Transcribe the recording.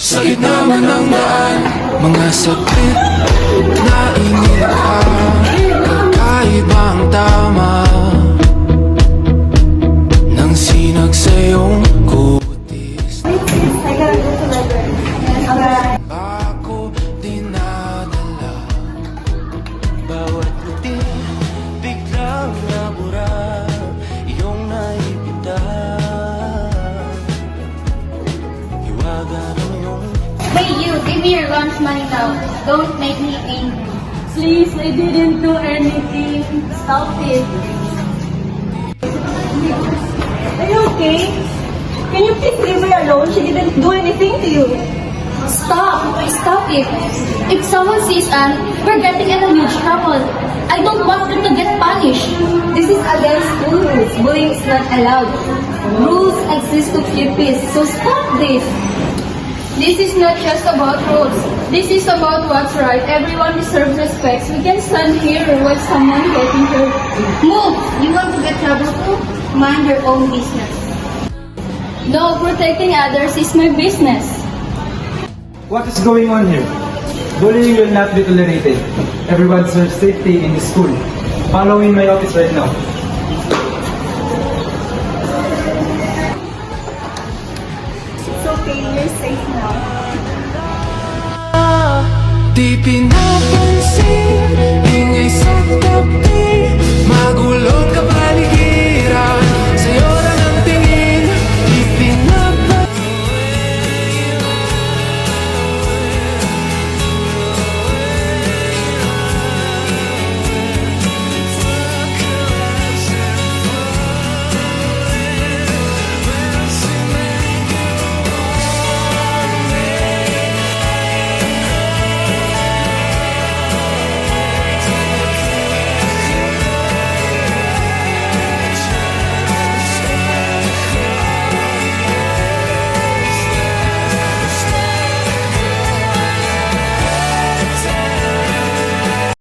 Sa gitna man ng daan, mga sakit na inilaan, kakaibang tama ng sinag sa iyong kutis. Ako dinadala, bawat puti biglang nabura, iyong naipitan. Hiwaga ng iyong Hey you, give me your lunch money now. Don't make me angry. Please, I didn't do anything. Stop it. Are you okay? Can you please leave her alone? She didn't do anything to you. Stop! Stop it! If someone sees Anne, we're getting in a huge trouble. I don't want her to get punished. This is against school rules. Bullying is not allowed. Rules exist to keep peace, so stop this. This is not just about rules. This is about what's right. Everyone deserves respect. We can stand here while someone getting hurt. Move! You want to get trouble too? Mind your own business. No, protecting others is my business. What is going on here? Bullying will not be tolerated. Everyone deserves safety in the school. Follow in my office right now. It's okay, you're safe now. di pinapansin, ingay sa tabi.